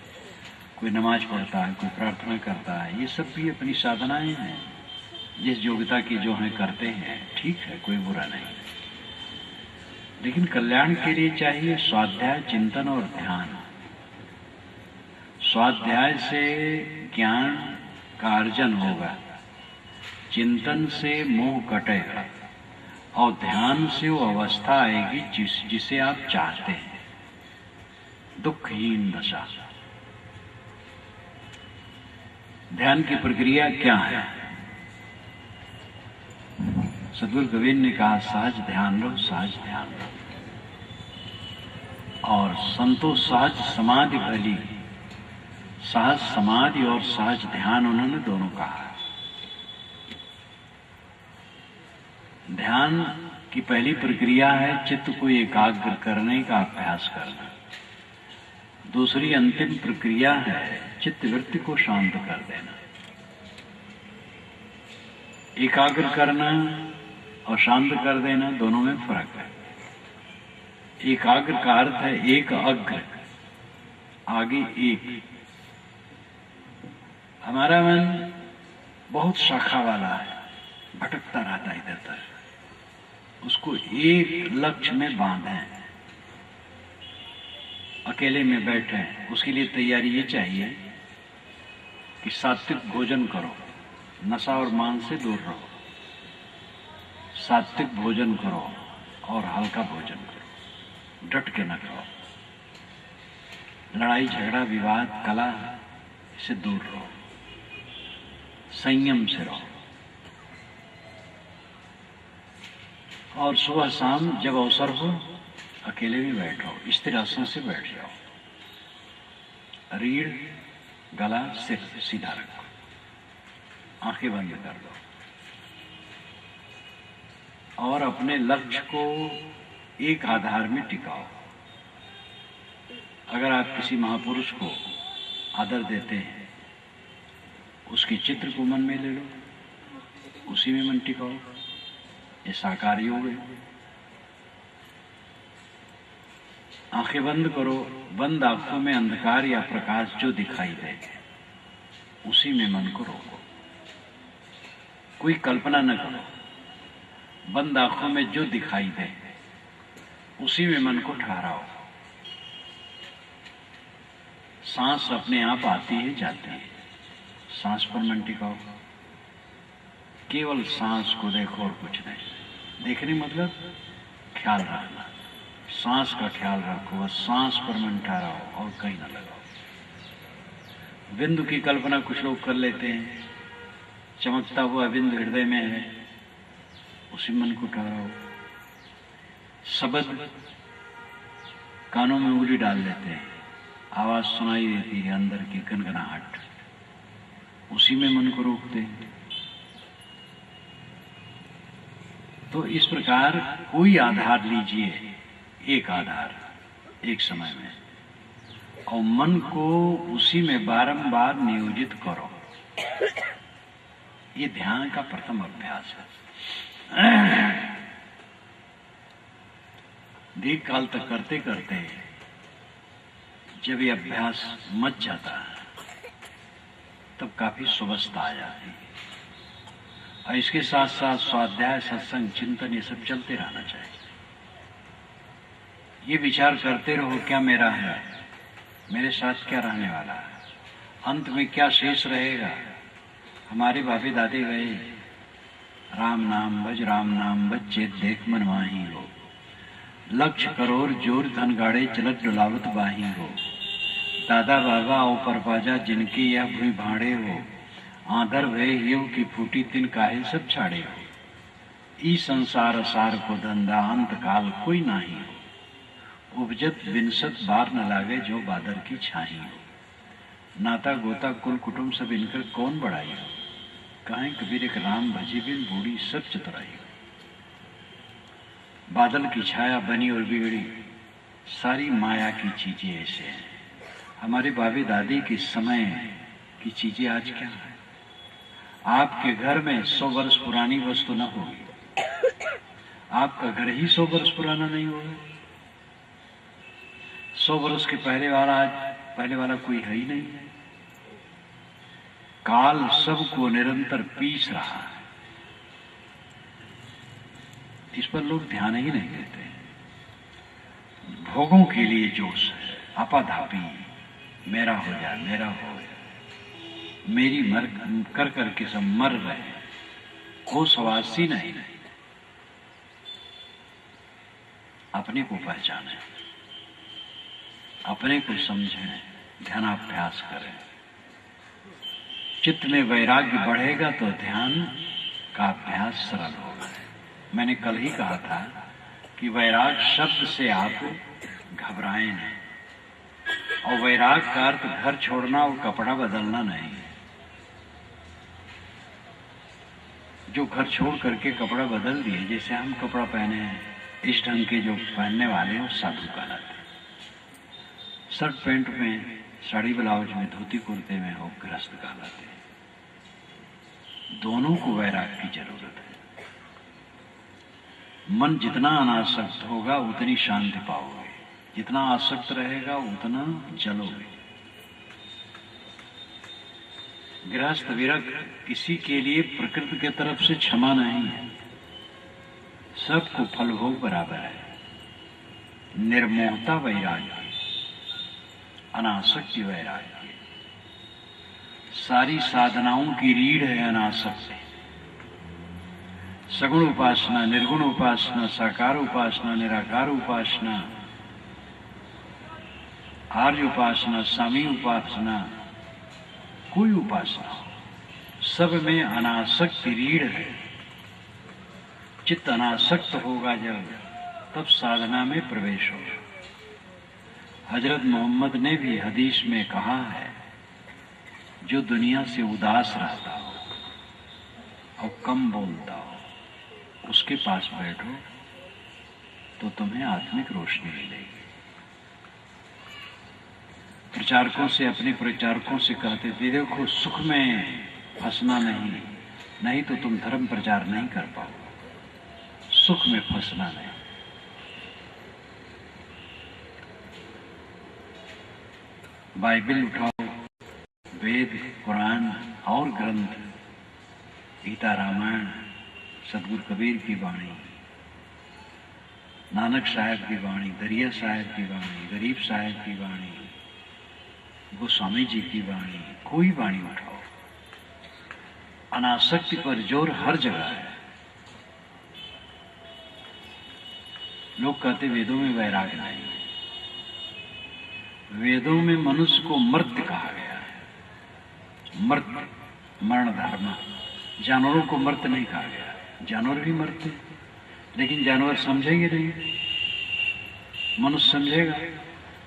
कोई नमाज पढ़ता है, कोई प्रार्थना करता है, ये सब भी अपनी साधनाएं हैं। जिस योग्यता की जो है करते हैं, ठीक है, कोई बुरा नहीं। लेकिन कल्याण के लिए चाहिए स्वाध्याय, चिंतन और ध्यान। स्वाध्याय से ज्ञान का अर्जन होगा, चिंतन से मोह कटेगा और ध्यान से वो अवस्था आएगी जिसे आप चाहते हैं, दुखहीन दशा। ध्यान की प्रक्रिया क्या है? सद्गुरु कबीर ने कहा, सहज ध्यान लो, सहज ध्यान लो। और संतो सहज समाधि भली, सहज समाधि और सहज ध्यान उन्होंने दोनों कहा। ध्यान की पहली प्रक्रिया है चित्त को एकाग्र करने का अभ्यास करना। दूसरी अंतिम प्रक्रिया है चित्त वृत्ति को शांत कर देना। एकाग्र करना और शांत कर देना, दोनों में फर्क है। एकाग्र का अर्थ है एक अग्र, आगे एक। हमारा मन बहुत शाखा वाला है, भटकता रहता है इधर उधर। उसको एक लक्ष्य में बांधें, अकेले में बैठें। उसके लिए तैयारी ये चाहिए कि सात्विक भोजन करो, नशा और मांस से दूर रहो। सात्विक भोजन करो और हल्का भोजन करो, डट के न खाओ। लड़ाई झगड़ा विवाद कला से दूर रहो, संयम से रहो। और सुबह शाम जब अवसर हो अकेले में बैठो, स्थिर आसन से बैठ जाओ। रीढ़, गला, सिर सीधा रखो, आंखें बंद कर दो और अपने लक्ष्य को एक आधार में टिकाओ। अगर आप किसी महापुरुष को आदर देते हैं, उसके चित्र को मन में ले लो, उसी में मन टिकाओ। ये साकार योग है। आंखें बंद करो, बंद आंखों में अंधकार या प्रकाश जो दिखाई दे उसी में मन को रोको। कोई कल्पना न करो, बंद आंखों में जो दिखाई दे उसी में मन को ठहराओ। सांस अपने आप आती है जाती है, सांस पर मन टिकाओ। केवल सांस को देखो और कुछ नहीं। देखने मतलब ख्याल रखना, सांस का ख्याल रखो, बस सांस पर मन ठहराओ और कहीं ना लगाओ। बिंदु की कल्पना कुछ लोग कर लेते हैं, चमकता हुआ बिंदु हृदय में है, उसी मन को ठहराओ। शब्द कानों में उंगली डाल लेते हैं, आवाज सुनाई देती है अंदर की गनगनाहट, उसी में मन को रोकते हैं। तो इस प्रकार कोई आधार लीजिए, एक आधार एक समय में, और मन को उसी में बारंबार नियोजित करो। ये ध्यान का प्रथम अभ्यास है। दीर्घ काल तक करते करते जब ये अभ्यास मच जाता है तब काफी सुवस्था आ जाती है। और इसके साथ साथ स्वाध्याय, सत्संग, चिंतन ये सब चलते रहना चाहिए। ये विचार करते रहो क्या मेरा है, मेरे साथ क्या रहने वाला है, अंत में क्या शेष रहेगा? हमारे बाबे दादे गए, राम नाम बज चेत देख मन माही हो, लक्ष्य करोड़ जोर धन गाड़े चलत डुलावत बाही हो, दादा बाबा ओ परपाजा जिनके यह भूमि भाड़े हो, आदर भय हियो की फूटी तिन काहे सब छाड़े हो, ई संसार सार को धंधा अंत काल कोई नाही हो, उपजत बिनसत बार न लागे जो बादर की छाही हो, नाता गोता कुल कुटुंब सब इनकर कौन बढ़ाई हो, काहे कबीर एक राम भजी बिन बूढ़ी सब चतुराई हो, बादल की छाया बनी और बिगड़ी सारी माया की चीजें ऐसे हैं। हमारे बाबे दादी के समय की चीजें आज क्या है? आपके घर में 100 वर्ष पुरानी वस्तु न होगी, आपका घर ही 100 वर्ष पुराना नहीं होगा। 100 वर्ष के पहले वाला कोई है ही नहीं है। काल सबको निरंतर पीस रहा है, इस पर लोग ध्यान ही नहीं देते। भोगों के लिए जोश है, आपाधापी, मेरा हो जाए, मेरा हो जाए, मेरी मर कर करके सब मर रहे, को सवासी नहीं। अपने को पहचाने, अपने को समझें, ध्यानाभ्यास करें। चित्त में वैराग्य बढ़ेगा तो ध्यान का अभ्यास सरल होगा। मैंने कल ही कहा था कि वैराग शब्द से आप घबराएं नहीं, और वैराग का अर्थ घर छोड़ना और कपड़ा बदलना नहीं है। जो घर छोड़ करके कपड़ा बदल दिए, जैसे हम कपड़ा पहने हैं, इस ढंग के जो पहनने वाले हैं साधु कहलाते हैं। शर्ट पैंट में, साड़ी ब्लाउज में, धोती कुर्ते में हो गृहस्थ कहलाते हैं। दोनों को वैराग की जरूरत है। मन जितना अनासक्त होगा उतनी शांति पाओगे, जितना आसक्त रहेगा उतना जलोगे। गृहस्थ विरक्त किसी के लिए प्रकृति की तरफ से क्षमा नहीं है, सबको फल भोग बराबर है। निर्मोहता वैराग्य, अनासक्ति वैराग्य, सारी साधनाओं की रीढ़ है अनासक्ति। सगुण उपासना, निर्गुण उपासना, साकार उपासना, निराकार उपासना, आर्य उपासना, सामी उपासना, कोई उपासना, सब में अनासक्ति रीढ़ है। चित्त अनासक्त होगा जब, तब साधना में प्रवेश होगा। हजरत मोहम्मद ने भी हदीस में कहा है, जो दुनिया से उदास रहता हो और कम बोलता हो, उसके पास बैठो तो तुम्हें आत्मिक रोशनी मिलेगी। प्रचारकों से, अपने प्रचारकों से कहते थे, देखो सुख में फंसना नहीं तो तुम धर्म प्रचार नहीं कर पाओगे। सुख में फंसना नहीं। बाइबल उठाओ, वेद, कुरान और ग्रंथ, गीता, रामायण, सतगुरु कबीर की वाणी, नानक साहब की वाणी, दरिया साहब की वाणी, गरीब साहब की वाणी, गोस्वामी जी की वाणी, कोई वाणी उठाओ। अनासक्ति पर जोर हर जगह है। लोग कहते वेदों में वैराग नहीं। वेदों में मनुष्य को मर्त्य कहा गया है। मर्त्य, मरण धर्म। जानवरों को मर्त्य नहीं कहा गया। जानवर भी मरते, लेकिन जानवर समझेंगे नहीं, मनुष्य समझेगा।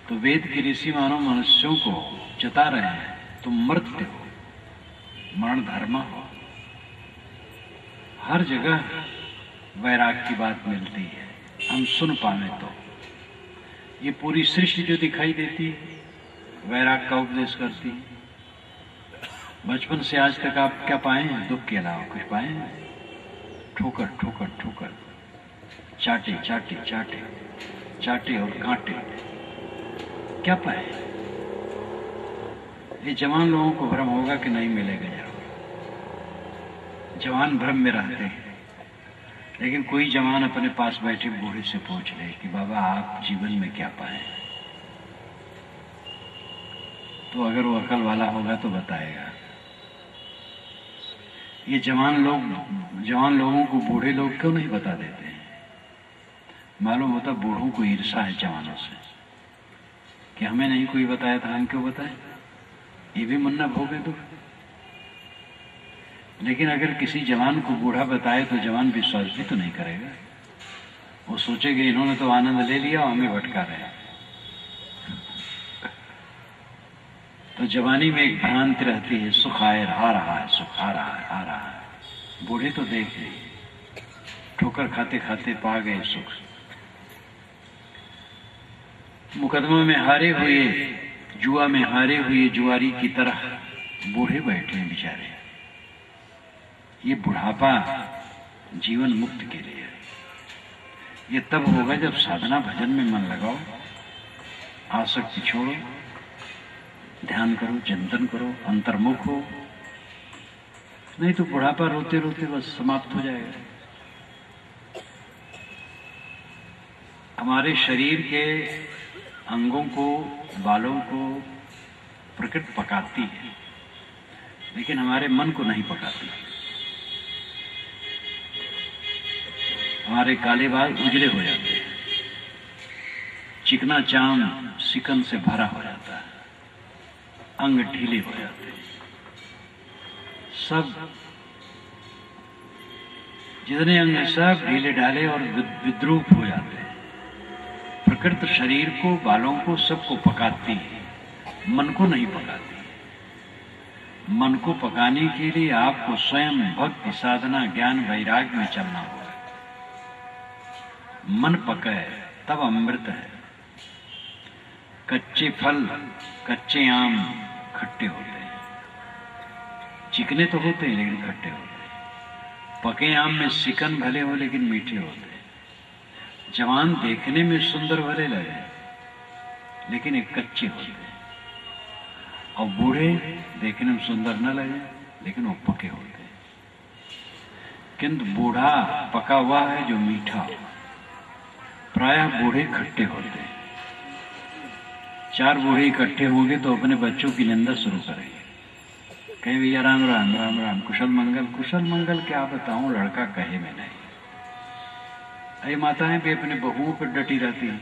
तो वेद के ऋषि मानव मनुष्यों को जता रहे हैं, तुम मर्त्य हो, मरण धर्म हो। हर जगह वैराग की बात मिलती है, हम सुन पावे तो। ये पूरी सृष्टि जो दिखाई देती है वैराग का उपदेश करती है। बचपन से आज तक आप क्या पाए हैं? दुख के अलावा कुछ पाए हैं? ठोकर ठोकर ठोकर, चाटे चाटे चाटे चाटे और कांटे, क्या पाए? ये जवान लोगों को भ्रम होगा कि नहीं मिलेगा जरूर। जवान भ्रम में रहते हैं, लेकिन कोई जवान अपने पास बैठे बूढ़े से पूछ ले कि बाबा आप जीवन में क्या पाए? तो अगर वो अकल वाला होगा तो बताएगा। ये जवान लोगों को बूढ़े लोग क्यों नहीं बता देते हैं? मालूम होता बूढ़ों को ईर्षा है जवानों से कि हमें नहीं कोई बताया था, हम क्यों बताएं, ये भी मुन्ना भोगे दुख। लेकिन अगर किसी जवान को बूढ़ा बताए तो जवान विश्वास भी तो नहीं करेगा। वो सोचेगा इन्होंने तो आनंद ले लिया और हमें भटका रहे हैं। तो जवानी में एक भ्रांति रहती है, सुख आ रहा है, सुख आ रहा है, आ रहा है। बूढ़े तो देख लिए, ठोकर खाते खाते पा गए सुख। मुकदमा में हारे हुए, जुआ में हारे हुए जुआरी की तरह बूढ़े बैठे हैं बेचारे। ये बुढ़ापा जीवन मुक्त के लिए है। ये तब होगा जब साधना भजन में मन लगाओ, आसक्ति छोड़ो, ध्यान करो, चिंतन करो, अंतर्मुख हो। नहीं तो बुढ़ापा रोते रोते बस समाप्त हो जाएगा। हमारे शरीर के अंगों को, बालों को प्रकृति पकाती है, लेकिन हमारे मन को नहीं पकाती। हमारे काले बाल उजले हो जाते हैं, चिकना चाम सिकन से भरा हो जाता है, अंग ढीले हो जाते हैं, सब जितने अंग सब ढीले ढाले और विद्रूप हो जाते हैं। प्रकृति शरीर को, बालों को, सबको पकाती है, मन को नहीं पकाती। मन को पकाने के लिए आपको स्वयं भक्ति, साधना, ज्ञान, वैराग्य में चलना होगा। मन पके तब अमृत है। कच्चे फल, कच्चे आम खट्टे होते हैं, चिकने तो होते हैं लेकिन खट्टे होते हैं। पके आम में सिकन भले हो लेकिन मीठे होते हैं। जवान देखने में सुंदर भले लगे लेकिन एक कच्चे होते हैं, और बूढ़े देखने में सुंदर न लगे लेकिन वो पके होते हैं। किंतु बूढ़ा पका हुआ है जो मीठा, प्रायः बूढ़े खट्टे होते हैं। 4 बूढ़े इकट्ठे होंगे तो अपने बच्चों की निंदा शुरू करेंगे, कहे भैया राम राम राम राम, कुशल मंगल। कुशल मंगल क्या बताऊं, लड़का कहे में नहीं। अरे माताएं भी अपने बहुओं पर डटी रहती हैं,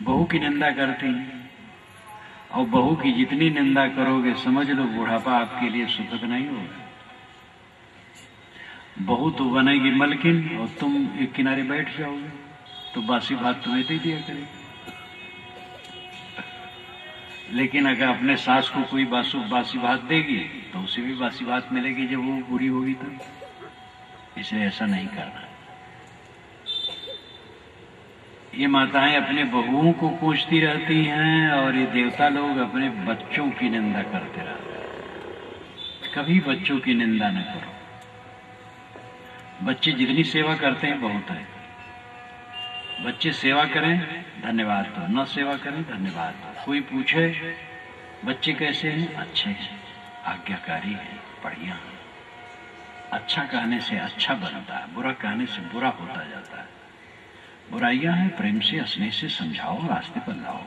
बहू की निंदा करती हैं, और बहू की जितनी निंदा करोगे समझ लो बुढ़ापा आपके लिए सुखद नहीं होगा। बहू तो बनेगी मलकिन और तुम एक किनारे बैठ जाओगे, तो बासी भात तुम्हें दे दिया करेगी। लेकिन अगर अपने सास को कोई बासी भात देगी तो उसे भी बासी भात मिलेगी जब वो बुरी होगी तब। इसलिए ऐसा नहीं करना। ये माताएं अपने बहुओं को कोसती रहती हैं और ये देवता लोग अपने बच्चों की निंदा करते रहते हैं। कभी बच्चों की निंदा न करो। बच्चे जितनी सेवा करते हैं बहुत है। बच्चे सेवा करें धन्यवाद दो, न सेवा करें धन्यवाद दो। कोई पूछे बच्चे कैसे हैं, अच्छे हैं, आज्ञाकारी हैं, बढ़िया हैं। अच्छा कहने से अच्छा बनता है, बुरा कहने से बुरा होता जाता है। बुराइयां हैं, प्रेम से, हंसने से समझाओ, रास्ते पर लाओ।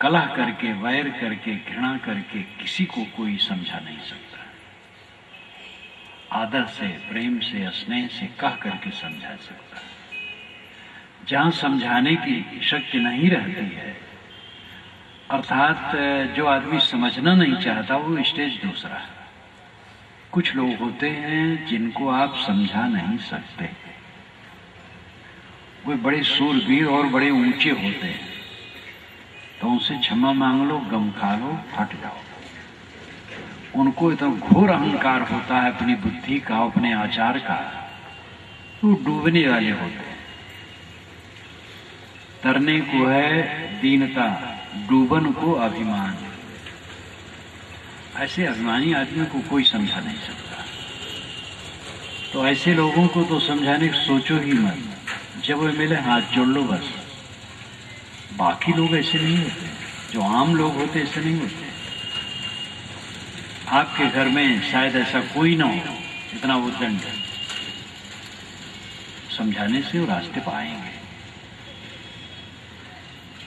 कलह करके, वैर करके, घृणा करके किसी को कोई समझा नहीं सकता। आदर से, प्रेम से, स्नेह से कह करके समझा सकता है। जहां समझाने की शक्ति नहीं रहती है, अर्थात जो आदमी समझना नहीं चाहता, वो स्टेज दूसरा है। कुछ लोग होते हैं जिनको आप समझा नहीं सकते। वे बड़े सूरवीर और बड़े ऊंचे होते हैं, तो उनसे क्षमा मांग लो, गम खा लो, हट जाओ। उनको इतना घोर अहंकार होता है अपनी बुद्धि का, अपने आचार का, वो डूबने वाले होते हैं। तरने को है दीनता, डूबन को अभिमान। ऐसे अभिमानी आदमियों को कोई समझा नहीं सकता। तो ऐसे लोगों को तो समझाने की सोचो ही मत। जब वे मिले हाथ जोड़ लो बस। बाकी लोग ऐसे नहीं होते, जो आम लोग होते ऐसे नहीं होते। आपके घर में शायद ऐसा कोई ना हो इतना उद्दंड, समझाने से वो रास्ते पर आएंगे।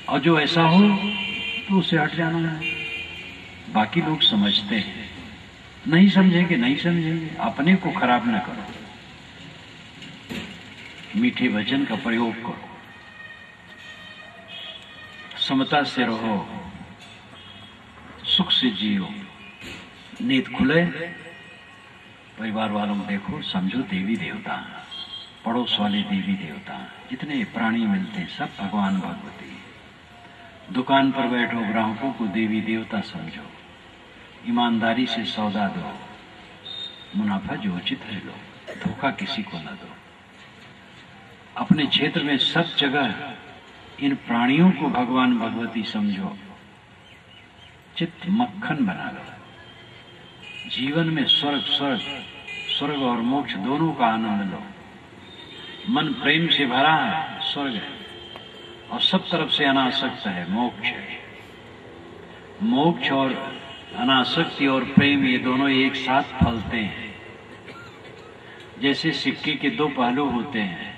और जो ऐसा हो तो उससे हट जाना है। बाकी लोग समझते हैं, नहीं समझेंगे नहीं समझेंगे, अपने को खराब न करो, मीठे वचन का प्रयोग करो, समता से रहो, सुख से जियो, नींद खुले, परिवार वालों को देखो, समझो देवी देवता, पड़ोस वाले देवी देवता, जितने प्राणी मिलते हैं सब भगवान भगवती। दुकान पर बैठो, ग्राहकों को देवी देवता समझो, ईमानदारी से सौदा दो, मुनाफा जो उचित है लो, धोखा किसी को न दो। अपने क्षेत्र में सब जगह इन प्राणियों को भगवान भगवती समझो, चित्त मक्खन बना लो। जीवन में स्वर्ग और मोक्ष दोनों का आनंद लो। मन प्रेम से भरा है, स्वर्ग है, और सब तरफ से अनासक्त है, मोक्ष है। मोक्ष और अनासक्ति और प्रेम ये दोनों एक साथ फलते हैं। जैसे सिक्के के दो पहलू होते हैं,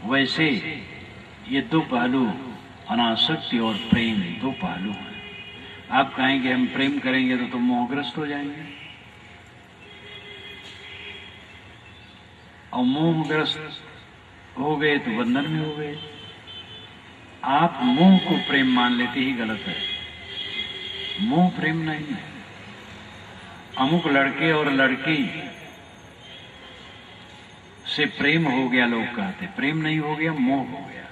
वैसे ये दो पहलू, अनासक्ति और प्रेम, दो पहलू हैं। आप कहेंगे हम प्रेम करेंगे तो तुम मोहग्रस्त हो जाएंगे, और मोहग्रस्त हो गए तो बंधन में हो गए। आप मोह को प्रेम मान लेते ही गलत है। मोह प्रेम नहीं है। अमुक लड़के और लड़की से प्रेम हो गया, लोग कहते, प्रेम नहीं हो गया, मोह हो गया।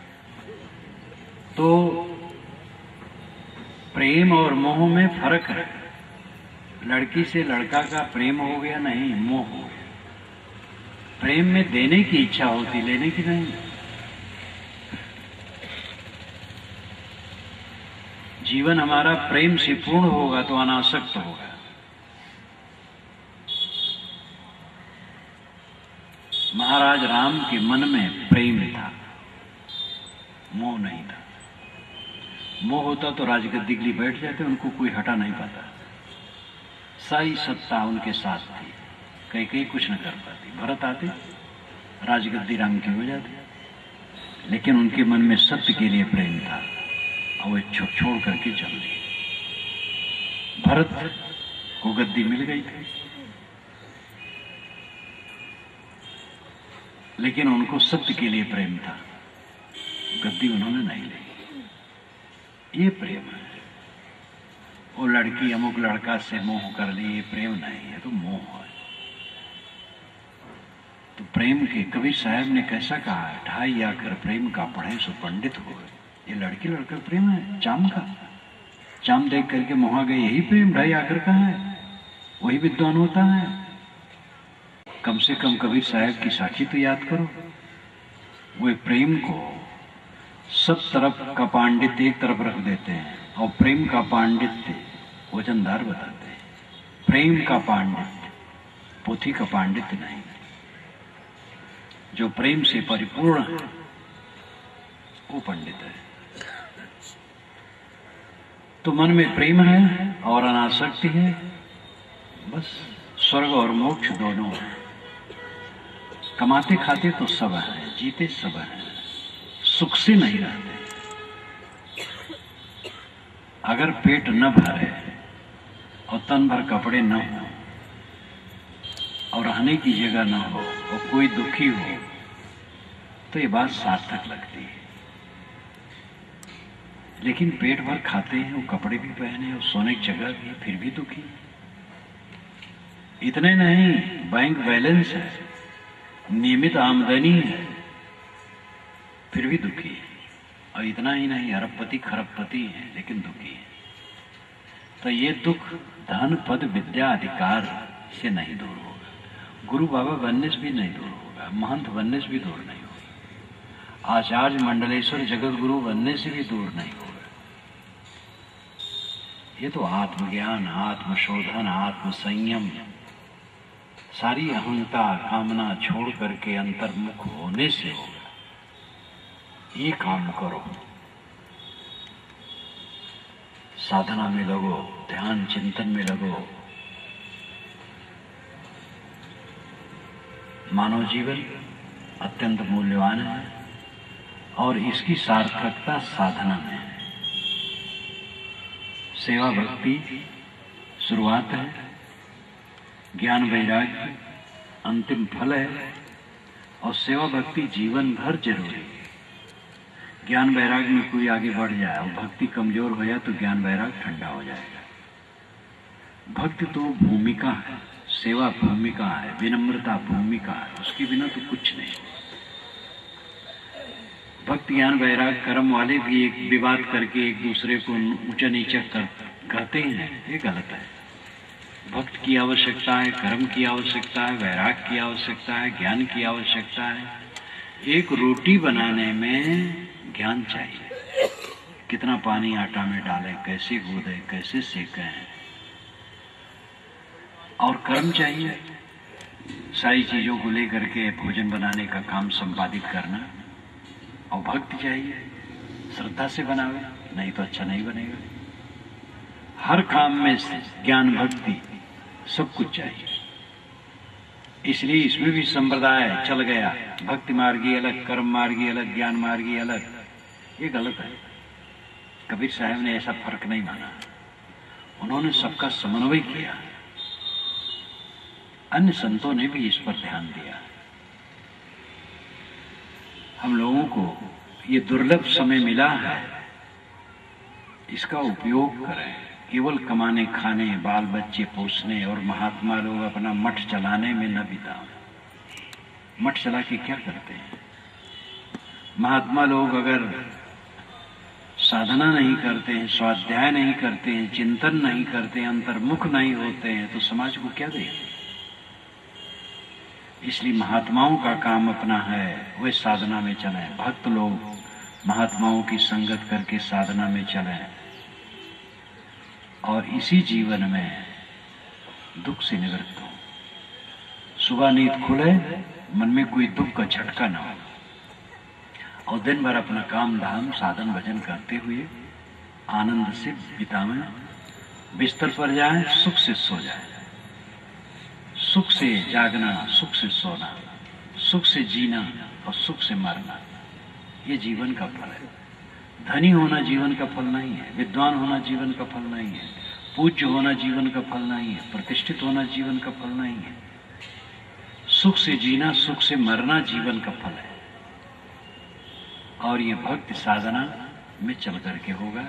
तो प्रेम और मोह में फर्क है। लड़की से लड़का का प्रेम हो गया नहीं, मोह हो गया। प्रेम में देने की इच्छा होती, लेने की नहीं। जीवन हमारा प्रेम से पूर्ण होगा तो अनासक्त होगा। महाराज राम के मन में प्रेम था, मोह नहीं था। मोह होता तो राजगद्दी के लिए बैठ जाते, उनको कोई हटा नहीं पाता। सारी सत्ता उनके साथ थी, कई कुछ न कर पाती। भरत आते, राजगद्दी राम की हो जाती, लेकिन उनके मन में सत्य के लिए प्रेम था और वे छोड़ करके चल दिए। भरत को गद्दी मिल गई थी, लेकिन उनको सत्य के लिए प्रेम था, गद्दी उन्होंने नहीं ली। ये प्रेम है। वो लड़की अमुक लड़का से मोह कर ली, ये प्रेम नहीं है, तो मोह है। तो प्रेम के कबीर साहब ने कैसा कहा है, ढाई आकर प्रेम का पढ़े सो पंडित हो गए। ये लड़की लड़का प्रेम है, चाम का। चाम देख करके मोहा गए, यही प्रेम ढाई आकर का है, वही विद्वान होता है। कम से कम कबीर साहब की साखी तो याद करो। वे प्रेम को सब तरफ का पांडित्य एक तरफ रख देते हैं, और प्रेम का पांडित्य वजनदार बताते हैं। प्रेम का पांडित्य, पोथी का पांडित्य नहीं। जो प्रेम से परिपूर्ण है वो पंडित है। तो मन में प्रेम है और अनासक्ति है, बस स्वर्ग और मोक्ष दोनों है। कमाते खाते तो सब है, जीते सब है, सुख से नहीं रहते। अगर पेट न भरे और तन भर कपड़े न हो और रहने की जगह न हो और कोई दुखी हो, तो ये बात सार्थक लगती है। लेकिन पेट भर खाते हैं और कपड़े भी पहने और सोने की जगह भी, फिर भी दुखी। इतने नहीं, बैंक बैलेंस है, नियमित आमदनी है, फिर भी दुखी है। और इतना ही नहीं, अरबपति खरबपति है, लेकिन दुखी है। तो ये दुख धन पद विद्या अधिकार से नहीं दूर होगा, गुरु बाबा बनने से भी नहीं दूर होगा, महंत बनने से भी दूर नहीं होगा, आचार्य मंडलेश्वर जगत गुरु बनने से भी दूर नहीं होगा। ये तो आत्मज्ञान, आत्मशोधन, आत्मसंयम, सारी अहंता कामना छोड़ करके अंतर्मुख होने से होगा। ये काम करो, साधना में लगो, ध्यान चिंतन में लगो। मानव जीवन अत्यंत मूल्यवान है और इसकी सार्थकता साधना में है। सेवा भक्ति शुरुआत है, ज्ञान वैराग्य अंतिम फल है, और सेवा भक्ति जीवन भर जरूरी है। ज्ञान वैराग्य में कोई आगे बढ़ जाए और भक्ति कमजोर हो जाए तो ज्ञान वैराग्य ठंडा हो जाएगा। भक्ति तो भूमिका है, सेवा भूमिका है, विनम्रता भूमिका है, उसके बिना तो कुछ नहीं। भक्ति ज्ञान वैराग्य कर्म वाले भी एक विवाद करके एक दूसरे को ऊंचा नीचा कहते हैं, ये गलत है। भक्त की आवश्यकता है, कर्म की आवश्यकता है, वैराग्य की आवश्यकता है, ज्ञान की आवश्यकता है। एक रोटी बनाने में ज्ञान चाहिए, कितना पानी आटा में डालें, कैसे गूंदें, कैसे सेकें, और कर्म चाहिए, सारी चीजों को लेकर के भोजन बनाने का काम संपादित करना, और भक्ति चाहिए, श्रद्धा से बनावे, नहीं तो अच्छा नहीं बनेगा। हर काम में ज्ञान भक्ति सब कुछ चाहिए। इसलिए इसमें भी संप्रदाय चल गया, भक्ति मार्गी अलग, कर्म मार्गी अलग, ज्ञान मार्गी अलग, ये गलत है। कबीर साहब ने ऐसा फर्क नहीं माना, उन्होंने सबका समन्वय किया। अन्य संतों ने भी इस पर ध्यान दिया। हम लोगों को ये दुर्लभ समय मिला है, इसका उपयोग करें। केवल कमाने खाने, बाल बच्चे पोसने और महात्मा लोग अपना मठ चलाने में न बिताओ। मठ चला के क्या करते हैं? महात्मा लोग अगर साधना नहीं करते हैं, स्वाध्याय नहीं करते हैं, चिंतन नहीं करते हैं, अंतर्मुख नहीं होते हैं, तो समाज को क्या देंगे? इसलिए महात्माओं का काम अपना है, वे साधना में चलें। भक्त लोग महात्माओं की संगत करके साधना में चलें, और इसी जीवन में दुख से निवृत्त हो। सुबह नींद खुले, मन में कोई दुख का झटका न हो, और दिन भर अपना काम धाम साधन भजन करते हुए आनंद से बितावें। बिस्तर पर जाएं, सुख से सो जाएं, सुख से जागना, सुख से सोना, सुख से जीना और सुख से मरना, ये जीवन का फल है। धनी होना जीवन का फल नहीं है, विद्वान होना जीवन का फल नहीं है, पूज्य होना जीवन का फल नहीं है, प्रतिष्ठित होना जीवन का फल नहीं है। सुख से जीना, सुख से मरना जीवन का फल है, और ये भक्ति साधना में चल करके होगा।